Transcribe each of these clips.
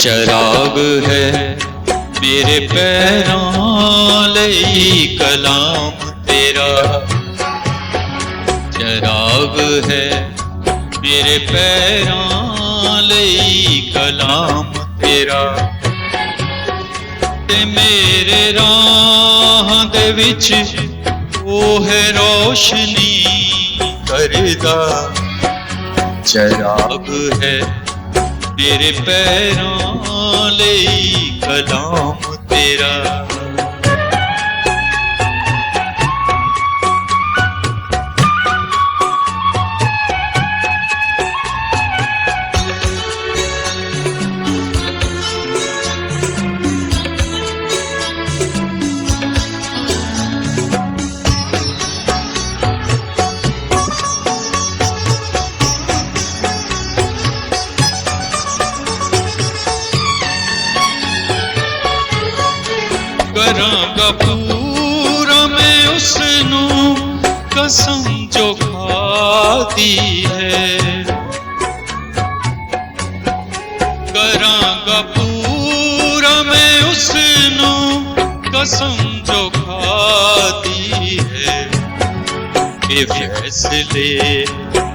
چراغ ہے میرے پیراں لئی کلام تیرا، چراغ ہے میرے پیراں لئی کلام تیرا، تے میرے راہ دے وچ وہ ہے روشنی کردا، چراغ ہے میرے پیراں لئی کلام تیرا۔ کراں گا پورا میں اس نوں قسم جو کھادی ہے، کراں گا پورا میں اس نوں قسم جو کھادی ہے، کہ فیصلے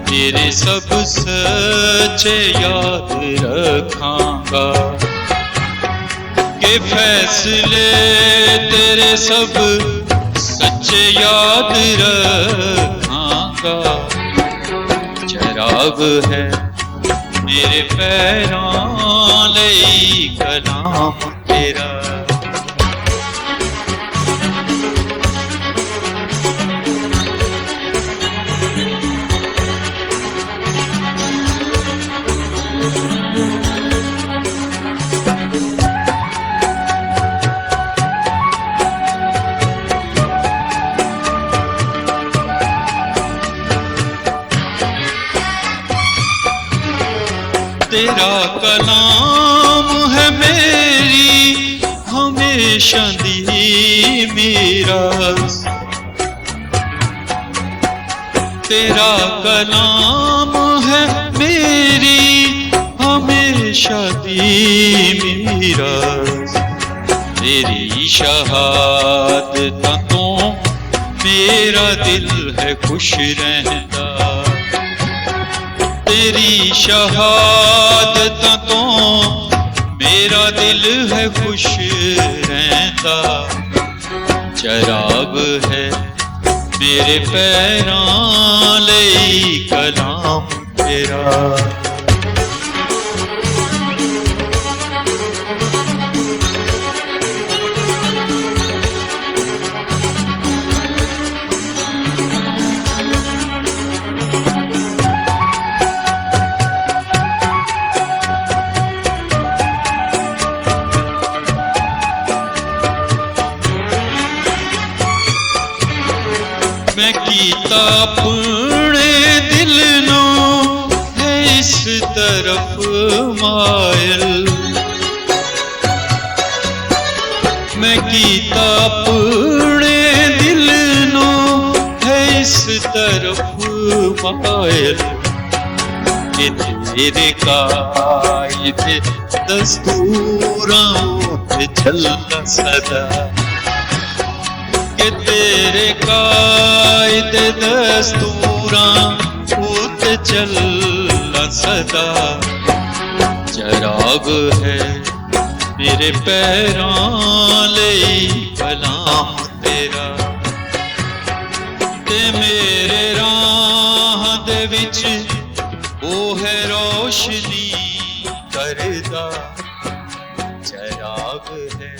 تیرے سب سچے یاد رکھاں گا، کہ فیصلے تیرے سب سچے یاد رکھاں گا، چراغ ہے میرے پیراں لئی کلام تیرا۔ تیرا کلام ہے میری ہمیشہ دی میراث، تیرا کلام ہے میری ہمیشہ دی میراث، تیری شہادتاں تو میرا دل ہے خوش رہندا، تیری شہادتاں تو میرا دل ہے خوش رہندا، چراغ ہے میرے پیراں لئی کلام تیرا۔ میں کیتا اپنے دل نوں ہے اس طرف مائل، میں کیتا اپنے دل نوں ہے اس طرف مائل، کہ تیرے قائد دستوراں تے چلنا سدا، کہ تیرے قائد دستوراں تے چلنا سدا، چراغ ہے میرے پیراں لئی کلام تیرا، تے میرے راہ دے وچ وہ ہے روشنی کردا، چراغ ہے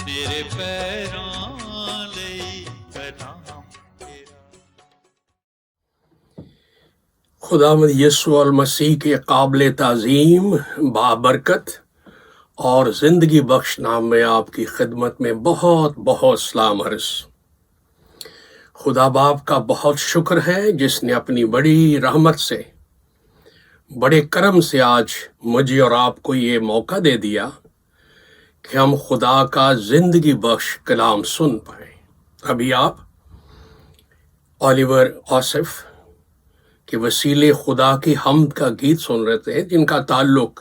میرے پیراں لئی کلام تیرا۔ خداوند یسوع المسیح کے قابل تعظیم بابرکت اور زندگی بخش نام میں آپ کی خدمت میں بہت بہت سلام عرض۔ خدا باپ کا بہت شکر ہے جس نے اپنی بڑی رحمت سے، بڑے کرم سے آج مجھے اور آپ کو یہ موقع دے دیا کہ ہم خدا کا زندگی بخش کلام سن پائیں۔ ابھی آپ اولیور آصف کے وسیلے خدا کی حمد کا گیت سن رہے تھے، جن کا تعلق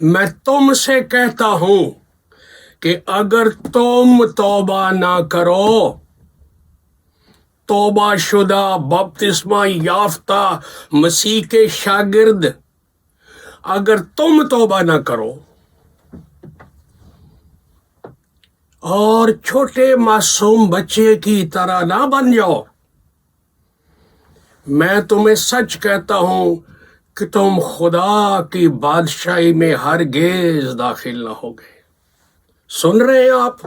میں تم سے کہتا ہوں کہ اگر تم توبہ نہ کرو، توبہ شدہ بپتسمہ یافتہ مسیح کے شاگرد، اگر تم توبہ نہ کرو اور چھوٹے معصوم بچے کی طرح نہ بن جاؤ، میں تمہیں سچ کہتا ہوں کہ تم خدا کی بادشاہی میں ہرگز داخل نہ ہوگے۔ سن رہے ہیں آپ؟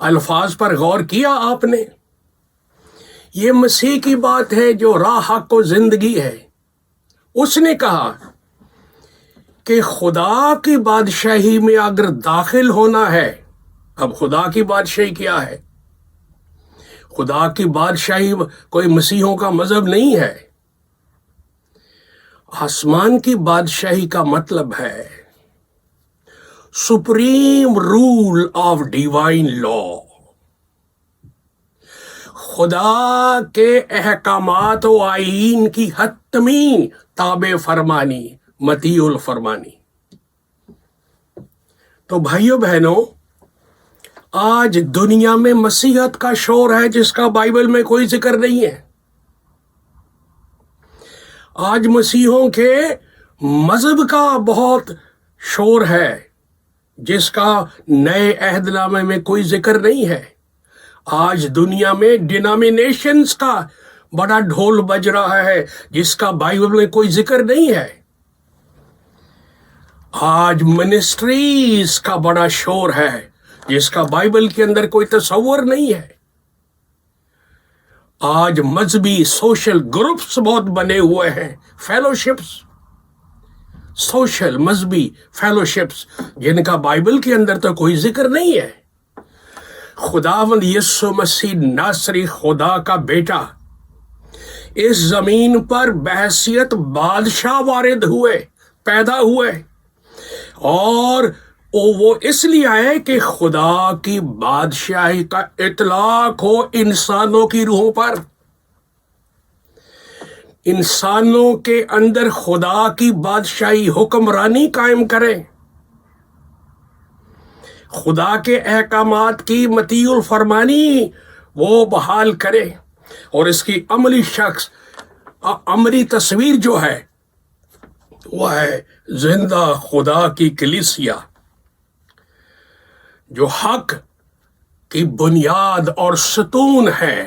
الفاظ پر غور کیا آپ نے؟ یہ مسیح کی بات ہے جو راہ حق و زندگی ہے۔ اس نے کہا کہ خدا کی بادشاہی میں اگر داخل ہونا ہے، اب خدا کی بادشاہی کیا ہے؟ خدا کی بادشاہی کوئی مسیحوں کا مذہب نہیں ہے۔ آسمان کی بادشاہی کا مطلب ہے سپریم رول آف ڈیوائن لا، خدا کے احکامات و آئین کی حتمی تابع فرمانی، مطیع الفرمانی۔ تو بھائیو بہنوں، آج دنیا میں مسیحیت کا شور ہے جس کا بائبل میں کوئی ذکر نہیں ہے۔ آج مسیحوں کے مذہب کا بہت شور ہے جس کا نئے عہد نامے میں کوئی ذکر نہیں ہے۔ آج دنیا میں ڈینامینیشنز کا بڑا ڈھول بج رہا ہے جس کا بائبل میں کوئی ذکر نہیں ہے۔ آج منسٹریز کا بڑا شور ہے جس کا بائبل کے اندر کوئی تصور نہیں ہے۔ آج مذہبی سوشل گروپس بہت بنے ہوئے ہیں، فیلوشپس، سوشل مذہبی فیلوشپس، جن کا بائبل کے اندر تو کوئی ذکر نہیں ہے۔ خداوند یسوع مسیح ناصری، خدا کا بیٹا، اس زمین پر بحیثیت بادشاہ وارد ہوئے، پیدا ہوئے، اور وہ اس لیے آئے کہ خدا کی بادشاہی کا اطلاق ہو انسانوں کی روحوں پر، انسانوں کے اندر خدا کی بادشاہی حکمرانی قائم کرے، خدا کے احکامات کی مطیع الفرمانی وہ بحال کرے، اور اس کی عملی تصویر جو ہے وہ ہے زندہ خدا کی کلیسیا، جو حق کی بنیاد اور ستون ہے۔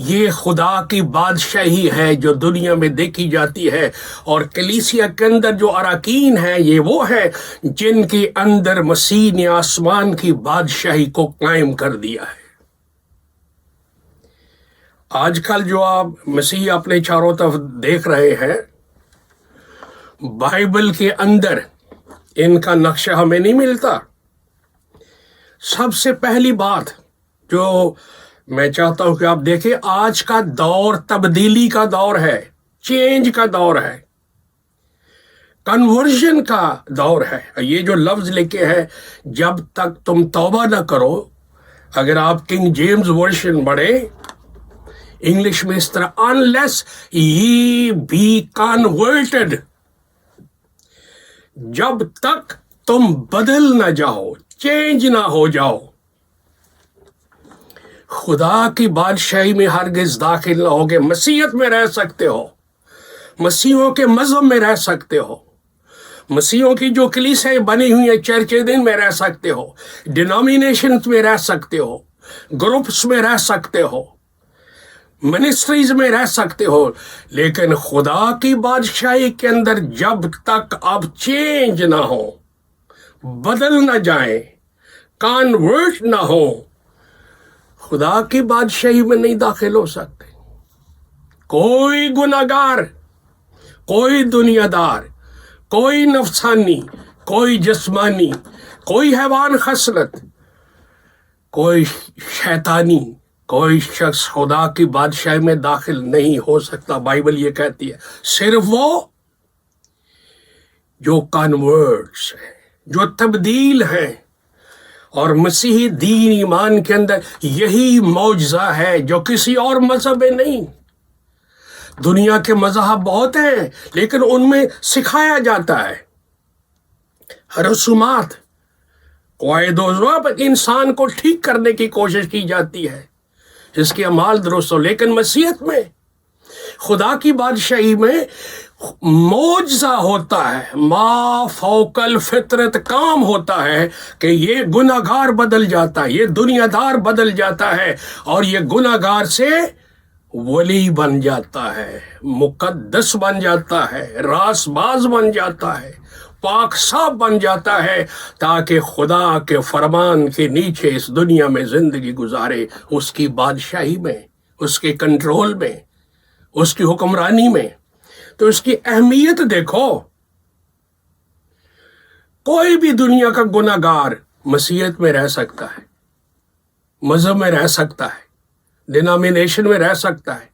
یہ خدا کی بادشاہی ہے جو دنیا میں دیکھی جاتی ہے، اور کلیسیا کے اندر جو اراکین ہیں یہ وہ ہے جن کے اندر مسیح نے آسمان کی بادشاہی کو قائم کر دیا ہے۔ آج کل جو آپ مسیح اپنے چاروں طرف دیکھ رہے ہیں، بائبل کے اندر ان کا نقشہ ہمیں نہیں ملتا۔ سب سے پہلی بات جو میں چاہتا ہوں کہ آپ دیکھیں، آج کا دور تبدیلی کا دور ہے، چینج کا دور ہے، کنورژن کا دور ہے۔ یہ جو لفظ لکھے ہیں، جب تک تم توبہ نہ کرو، اگر آپ کنگ جیمز ورژن پڑھیں انگلش میں اس طرح، unless ye be converted، جب تک تم بدل نہ جاؤ، چینج نہ ہو جاؤ، خدا کی بادشاہی میں ہرگز داخل نہ ہوگے۔ مسیحیت میں رہ سکتے ہو، مسیحوں کے مذہب میں رہ سکتے ہو، مسیحوں کی جو کلیسیاں بنی ہوئی ہیں چرچ دن میں رہ سکتے ہو، ڈینامینیشنز میں رہ سکتے ہو، گروپس میں رہ سکتے ہو، منسٹریز میں رہ سکتے ہو، لیکن خدا کی بادشاہی کے اندر جب تک آپ چینج نہ ہو، بدل نہ جائیں، کانورٹ نہ ہو، خدا کی بادشاہی میں نہیں داخل ہو سکتے۔ کوئی گناہگار، کوئی دنیا دار، کوئی نفسانی، کوئی جسمانی، کوئی حیوان خصلت، کوئی شیطانی، کوئی شخص خدا کی بادشاہی میں داخل نہیں ہو سکتا۔ بائبل یہ کہتی ہے صرف وہ جو کنورٹس ہیں، جو تبدیل ہیں، اور مسیحی دین ایمان کے اندر یہی معجزہ ہے جو کسی اور مذہب میں نہیں۔ دنیا کے مذاہب بہت ہیں لیکن ان میں سکھایا جاتا ہے رسومات، قواعد و ضوابط انسان کو ٹھیک کرنے کی کوشش کی جاتی ہے جس کے اعمال درست ہو. لیکن مسیحیت میں خدا کی بادشاہی میں معجزہ ہوتا ہے، ما فوق الفطرت کام ہوتا ہے کہ یہ گناہگار بدل جاتا ہے، یہ دنیا دار بدل جاتا ہے اور یہ گناہگار سے ولی بن جاتا ہے، مقدس بن جاتا ہے، راس باز بن جاتا ہے، پاک صاف بن جاتا ہے تاکہ خدا کے فرمان کے نیچے اس دنیا میں زندگی گزارے، اس کی بادشاہی میں، اس کے کنٹرول میں، اس کی حکمرانی میں. تو اس کی اہمیت دیکھو. کوئی بھی دنیا کا گناہگار مسیحیت میں رہ سکتا ہے، مذہب میں رہ سکتا ہے، ڈینامینیشن میں رہ سکتا ہے،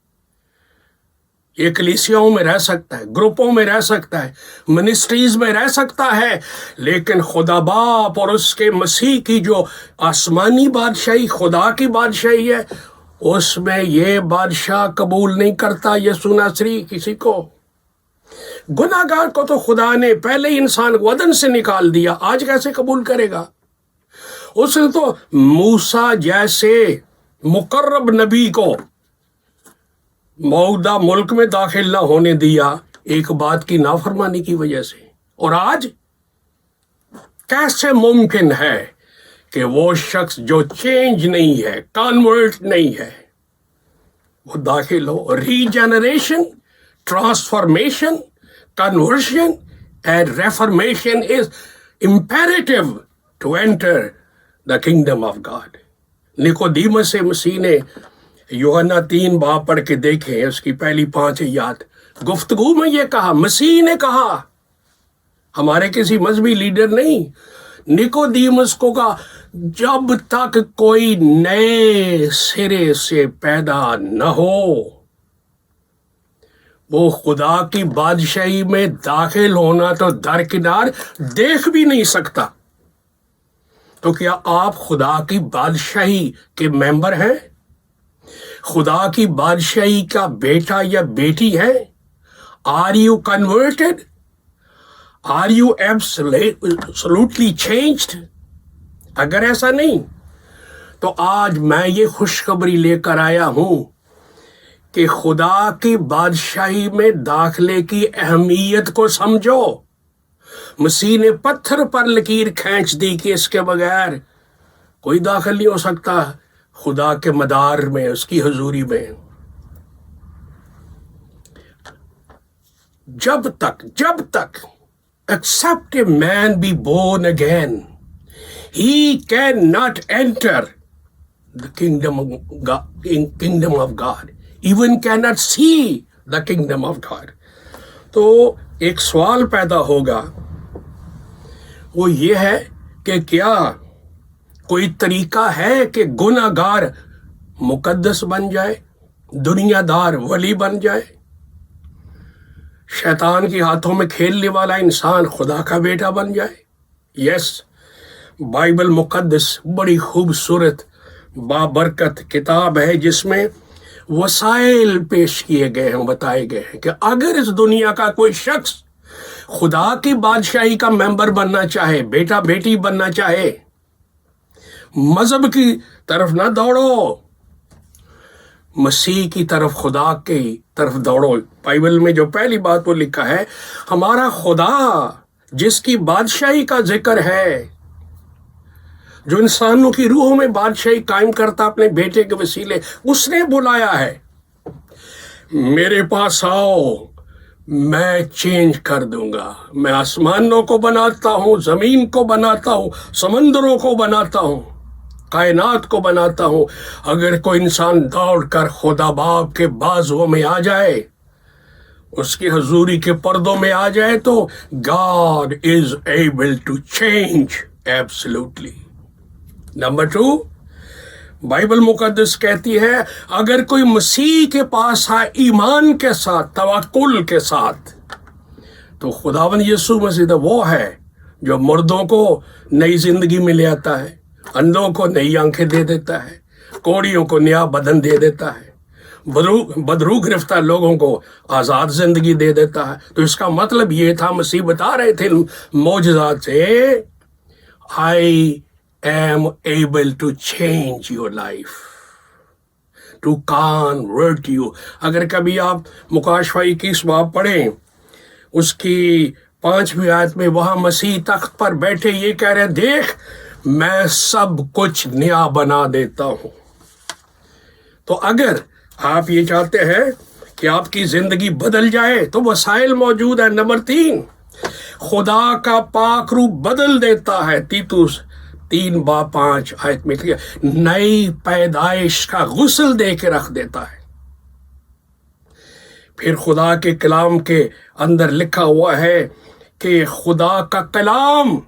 ایکلیسیاؤں میں رہ سکتا ہے، گروپوں میں رہ سکتا ہے، منسٹریز میں رہ سکتا ہے، لیکن خدا باپ اور اس کے مسیح کی جو آسمانی بادشاہی، خدا کی بادشاہی ہے، اس میں یہ بادشاہ قبول نہیں کرتا یسوع ناصری کسی کو. گناہگار کو تو خدا نے پہلے ہی انسان کو عدن سے نکال دیا، آج کیسے قبول کرے گا؟ اس نے تو موسیٰ جیسے مقرب نبی کو موعودہ ملک میں داخل نہ ہونے دیا ایک بات کی نافرمانی کی وجہ سے. اور آج کیسے ممکن ہے کہ وہ شخص جو چینج نہیں ہے، کنورٹ نہیں ہے، وہ داخل ہو؟ Regeneration, transformation, conversion and reformation is imperative to enter the kingdom of God. Nicodemus سے مسیح نے یوحنا 3 باب پڑھ کے دیکھیں، اس کی پہلی 5 آیات گفتگو میں یہ کہا، مسیح نے کہا، ہمارے کسی مذہبی لیڈر نہیں. نکودیمس کو کہا جب تک کوئی نئے سرے سے پیدا نہ ہو وہ خدا کی بادشاہی میں داخل ہونا تو درکنار دیکھ بھی نہیں سکتا. تو کیا آپ خدا کی بادشاہی کے ممبر ہیں؟ خدا کی بادشاہی کا بیٹا یا بیٹی ہے؟ Are you converted? Are you absolutely changed? اگر ایسا نہیں تو آج میں یہ خوشخبری لے کر آیا ہوں کہ خدا کی بادشاہی میں داخلے کی اہمیت کو سمجھو. مسیح نے پتھر پر لکیر کھینچ دی کہ اس کے بغیر کوئی داخل نہیں ہو سکتا خدا کے مدار میں، اس کی حضوری میں. جب تک except a man be born again, he cannot enter the kingdom of God, even cannot see the kingdom of God. تو ایک سوال پیدا ہوگا، وہ یہ ہے کہ کیا کوئی طریقہ ہے کہ گناہگار مقدس بن جائے، دنیا دار ولی بن جائے؟ شیطان کے ہاتھوں میں کھیلنے والا انسان خدا کا بیٹا بن جائے؟ یس، بائبل مقدس بڑی خوبصورت بابرکت کتاب ہے جس میں وسائل پیش کیے گئے ہیں، بتائے گئے ہیں کہ اگر اس دنیا کا کوئی شخص خدا کی بادشاہی کا ممبر بننا چاہے، بیٹا بیٹی بننا چاہے، مذہب کی طرف نہ دوڑو، مسیح کی طرف، خدا کی طرف دوڑو. بائبل میں جو پہلی بات وہ لکھا ہے، ہمارا خدا جس کی بادشاہی کا ذکر ہے، جو انسانوں کی روحوں میں بادشاہی قائم کرتا اپنے بیٹے کے وسیلے، اس نے بلایا ہے، میرے پاس آؤ، میں چینج کر دوں گا. میں آسمانوں کو بناتا ہوں، زمین کو بناتا ہوں، سمندروں کو بناتا ہوں، کائنات کو بناتا ہوں. اگر کوئی انسان دوڑ کر خدا باپ کے بازوؤں میں آ جائے، اس کی حضوری کے پردوں میں آ جائے، تو God is able to change absolutely. Number 2، Bible مقدس کہتی ہے اگر کوئی مسیح کے پاس آئے ایمان کے ساتھ، توکل کے ساتھ، تو خداوند یسوع مسیح وہ ہے جو مردوں کو نئی زندگی میں لے آتا ہے، اندھوں کو نئی آنکھیں دے دیتا ہے، کوڑیوں کو نیا بدن دے دیتا ہے، بدرو گرفتار لوگوں کو آزاد زندگی دے دیتا ہے. تو اس کا مطلب یہ تھا، مسیح بتا رہے تھے معجزات سے، I am able to change your life, to convert you. اگر کبھی آپ مکاشفہ 21 باب پڑھیں، اس کی 5ویں آیت میں وہاں مسیح تخت پر بیٹھے یہ کہہ رہے، دیکھ میں سب کچھ نیا بنا دیتا ہوں. تو اگر آپ یہ چاہتے ہیں کہ آپ کی زندگی بدل جائے تو وسائل موجود ہیں. نمبر 3، خدا کا پاک روح بدل دیتا ہے. تیتوس 3:5 آیت میں نئی پیدائش کا غسل دے کے رکھ دیتا ہے. پھر خدا کے کلام کے اندر لکھا ہوا ہے کہ خدا کا کلام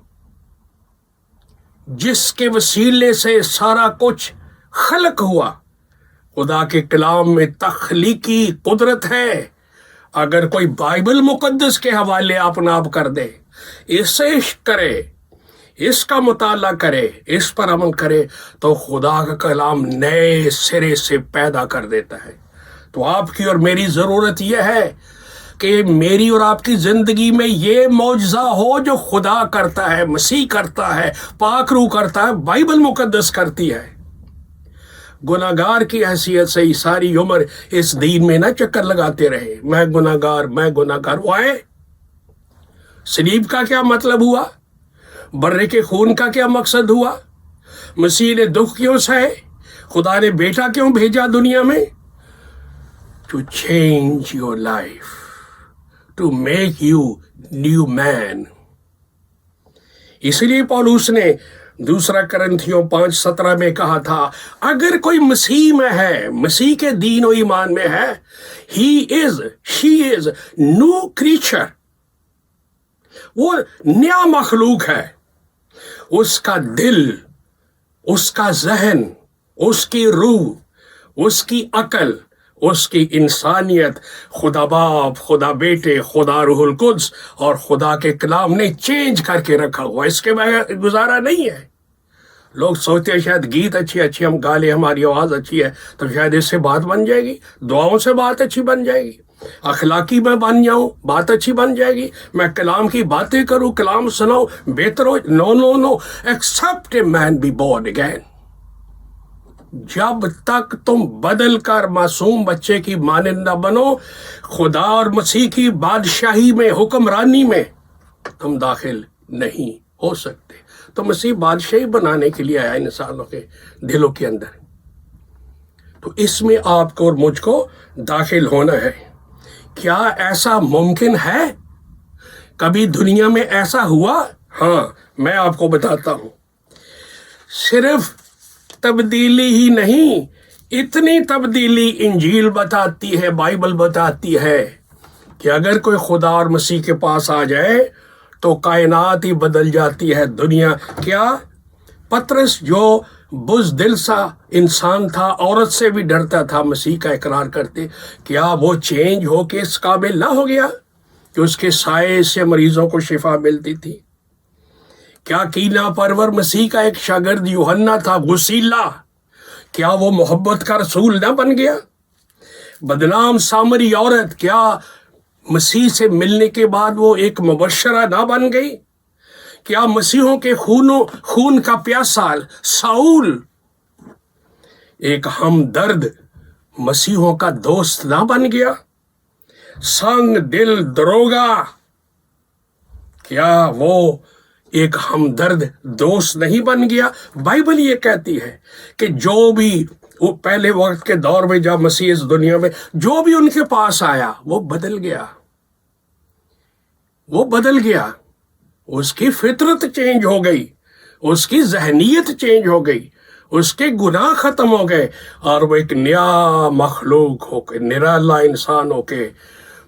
جس کے وسیلے سے سارا کچھ خلق ہوا، خدا کے کلام میں تخلیقی قدرت ہے. اگر کوئی بائبل مقدس کے حوالے اپنا آپ کر دے، اسے عشق کرے، اس کا مطالعہ کرے، اس پر عمل کرے، تو خدا کا کلام نئے سرے سے پیدا کر دیتا ہے. تو آپ کی اور میری ضرورت یہ ہے کہ میری اور آپ کی زندگی میں یہ معجزہ ہو جو خدا کرتا ہے، مسیح کرتا ہے، پاک روح کرتا ہے، بائبل مقدس کرتی ہے. گناہگار کی حیثیت سے ہی ساری عمر اس دین میں نہ چکر لگاتے رہے، میں گناہگار، میں گناہگار. وہ آئے صلیب کا کیا مطلب ہوا؟ برے کے خون کا کیا مقصد ہوا؟ مسیح نے دکھ کیوں سہے؟ خدا نے بیٹا کیوں بھیجا دنیا میں؟ To change your life, to make you new man. اس لیے پولوس نے 2 کرنتھیوں 5:17 میں کہا تھا، اگر کوئی مسیح میں ہے، مسیح کے دین و ایمان میں ہے، she is new creature. وہ نیا مخلوق ہے. اس کا دل، اس کا ذہن، اس کی روح، اس کی عقل، اس کی انسانیت خدا باپ، خدا بیٹے، خدا روح القدس اور خدا کے کلام نے چینج کر کے رکھا ہوا. اس کے بغیر گزارا نہیں ہے. لوگ سوچتے ہیں شاید گیت اچھی ہم گا لیں، ہماری آواز اچھی ہے تو شاید اس سے بات بن جائے گی، دعاؤں سے بات اچھی بن جائے گی، اخلاقی میں بن جاؤں بات اچھی بن جائے گی، میں کلام کی باتیں کروں، کلام سناؤں بہتر ہو. No except a man be born again. جب تک تم بدل کر معصوم بچے کی مانند نہ بنو، خدا اور مسیح کی بادشاہی میں، حکمرانی میں تم داخل نہیں ہو سکتے. تو مسیح بادشاہی بنانے کے لیے آیا انسانوں کے دلوں کے اندر. تو اس میں آپ کو اور مجھ کو داخل ہونا ہے. کیا ایسا ممکن ہے؟ کبھی دنیا میں ایسا ہوا؟ ہاں، میں آپ کو بتاتا ہوں. صرف تبدیلی ہی نہیں، اتنی تبدیلی انجیل بتاتی ہے، بائبل بتاتی ہے کہ اگر کوئی خدا اور مسیح کے پاس آ جائے تو کائنات ہی بدل جاتی ہے. دنیا کیا؟ پطرس جو بزدل سا انسان تھا، عورت سے بھی ڈرتا تھا، مسیح کا اقرار کرتے، کیا وہ چینج ہو کے اس قابل نہ ہو گیا کہ اس کے سائے سے مریضوں کو شفا ملتی تھی؟ کیا کینہ پرور مسیح کا ایک شاگرد یوحنا تھا، غسیلہ، کیا وہ محبت کا رسول نہ بن گیا؟ بدنام سامری عورت کیا مسیح سے ملنے کے بعد وہ ایک مبشرہ نہ بن گئی؟ کیا مسیحوں کے خون کا پیاسا ساؤل ایک ہمدرد مسیحوں کا دوست نہ بن گیا؟ سنگ دل دروگا کیا وہ ایک ہمدرد دوست نہیں بن گیا؟ بائبل یہ کہتی ہے کہ جو بھی وہ پہلے وقت کے دور میں جب مسیح اس دنیا میں جو بھی ان کے پاس آیا وہ بدل گیا، وہ بدل گیا. اس کی فطرت چینج ہو گئی، اس کی ذہنیت چینج ہو گئی، اس کے گناہ ختم ہو گئے اور وہ ایک نیا مخلوق ہو کے، نرالا انسان ہو کے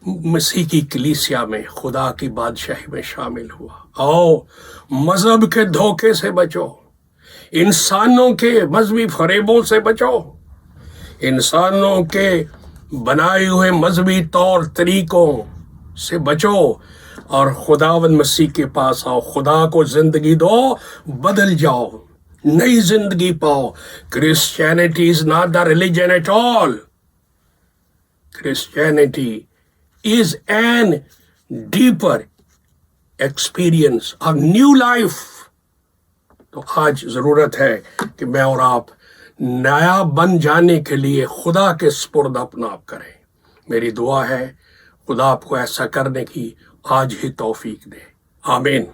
مسیح کی کلیسیا میں، خدا کی بادشاہی میں شامل ہوا. آؤ مذہب کے دھوکے سے بچو، انسانوں کے مذہبی فریبوں سے بچو، انسانوں کے بنائے ہوئے مذہبی طور طریقوں سے بچو اور خداوند مسیح کے پاس آؤ. خدا کو زندگی دو، بدل جاؤ، نئی زندگی پاؤ. Christianity is not the religion at all. Christianity is an deeper experience of new life. تو آج ضرورت ہے کہ میں اور آپ نیا بن جانے کے لیے خدا کے سپرد اپنا آپ کریں. میری دعا ہے خدا آپ کو ایسا کرنے کی آج ہی توفیق دے. آمین.